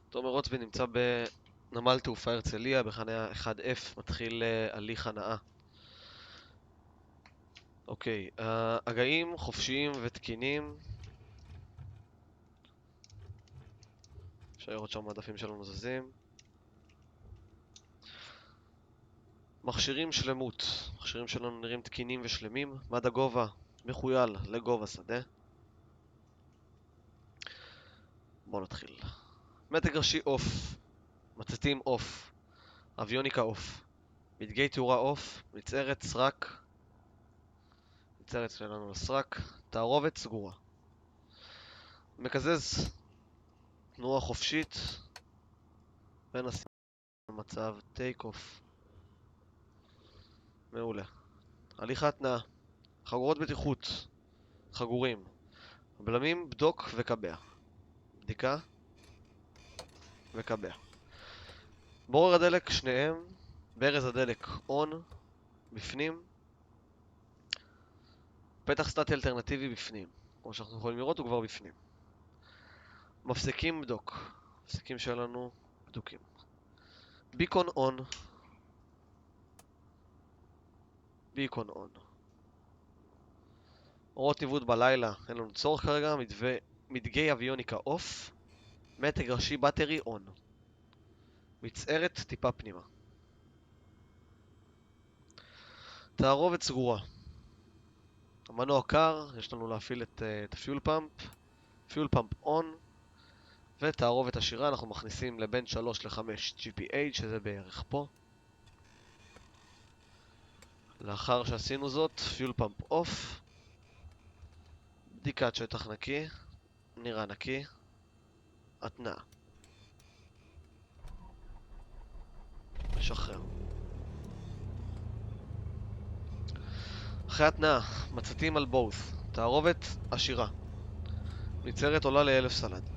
תומר רוטבי נמצא בנמל תעופה הרצליה, בחניה 1F, מתחיל הליך הנאה. אוקיי, הגאים חופשיים ותקינים. אפשר לראות שם מדפים שלנו זזים. מכשירים שלמות. מכשירים שלנו נראים תקינים ושלמים. מד הגובה מחויל לגובה שדה. בואו נתחיל. מתג ראשי אוף. מצתים אוף. אביוניקה אוף. מדגי תאורה אוף. מצערת סרק. מצערת שלנו לסרק. תערובת סגורה. מקזז תנועה חופשית. ונשים מצב טייק אוף. מעולה. הליכה תנועה. חגורות בטיחות. חגורים. בלמים בדוק וקבע. בדיקה וקבע. בורר הדלק שניהם. ברז הדלק און. בפנים. פתח סטטי אלטרנטיבי בפנים. כמו שאנחנו יכולים לראות הוא כבר בפנים. מפסקים בדוק. מפסקים שלנו בדוקים. ביקון און. ביקון און. אורות ניווט בלילה, אין לנו צורך כרגע. מדגי אביוניקה אוף. מתג ראשי בטרי און. מצערת טיפה פנימה. תערובת סגורה. המנוע קר, יש לנו להפעיל את הפיול פאמפ. פיול פאמפ און. ותערובת עשירה אנחנו מכניסים לבין 3 ל-5 GPH, שזה בערך פה. לאחר שעשינו זאת, פיול פאמפ אוף. בדיקת שטח נקי. נראה נקי. התנעה. משחרר. אחרי התנעה, מצתים על בוס. תערובת עשירה. מצערת עולה ל-1000 סלד.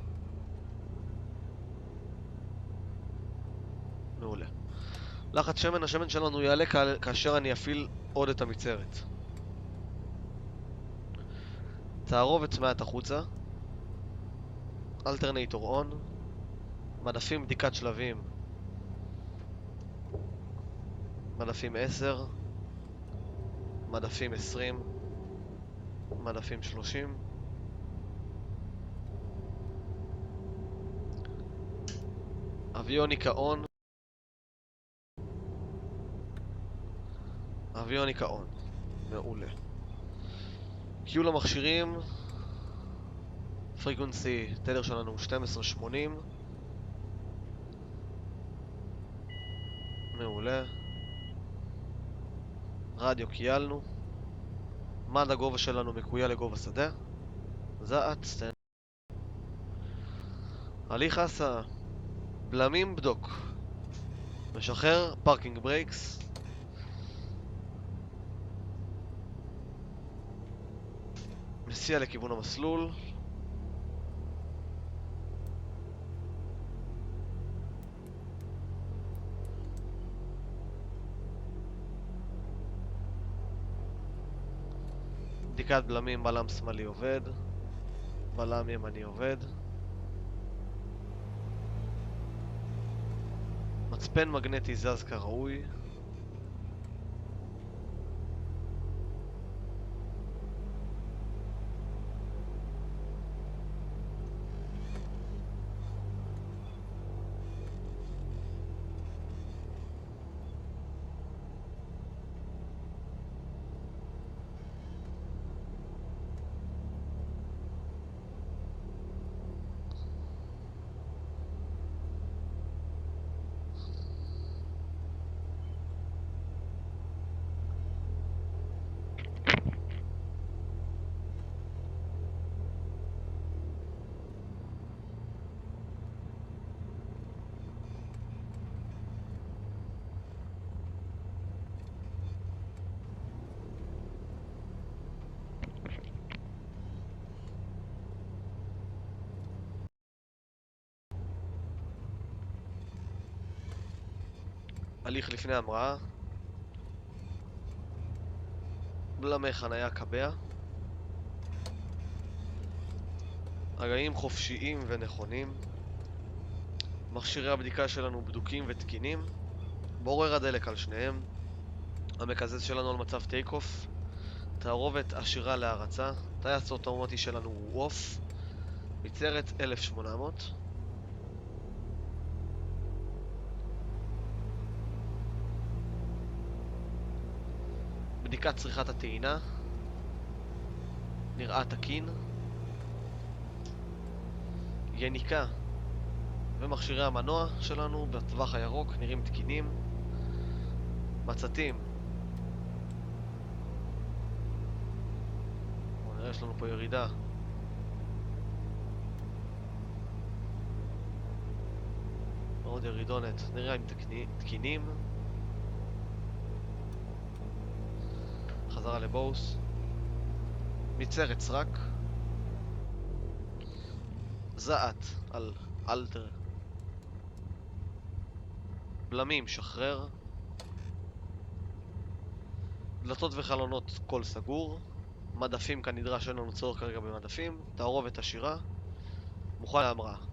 מעולה. לחץ שמן, השמן שלנו יעלה כאשר אני אפעיל עוד את המצערת. תערובת מעט החוצה. אלטרנטור און. מדפים בדיקת שלבים. מדפים 10. מדפים 20. מדפים 30. אביוניקה און. אביוניקה און. מעולה. קיול המכשירים. פריקונסי, תדר שלנו 1280. מעולה. רדיו קיילנו. מד הגובה שלנו מקויה לגובה שדה. זעת, סטנד. הליך הסעה. בלמים בדוק. משחרר, פארקינג ברייקס. מסיע לכיוון המסלול. בדיקת בלמים, בלם שמאלי עובד. בלם ימני עובד. מצפן מגנטי זז כראוי. הליך לפני המראה. בלמי חניה קבע. הגאים חופשיים ונכונים. מכשירי הבדיקה שלנו בדוקים ותקינים. בורר הדלק על שניהם. המקזז שלנו על מצב טייק אוף. תערובת עשירה להרצה. טייס אוטומטי שלנו הוא אוף. מצרת 1800. בדיקת צריכת הטעינה. נראה תקין. יניקה ומכשירי המנוע שלנו בטווח הירוק נראים תקינים. מצתים. בואו נראה, יש לנו פה ירידה. מאוד ירידונת, נראה אם תקינים. חזרה לבוס. מצרת סרק. זעת על אלטר. בלמים שחרר. דלתות וחלונות כל סגור. מדפים כנדרש, אין לנו צורך כרגע במדפים. תערובת עשירה. מוכן להמראה.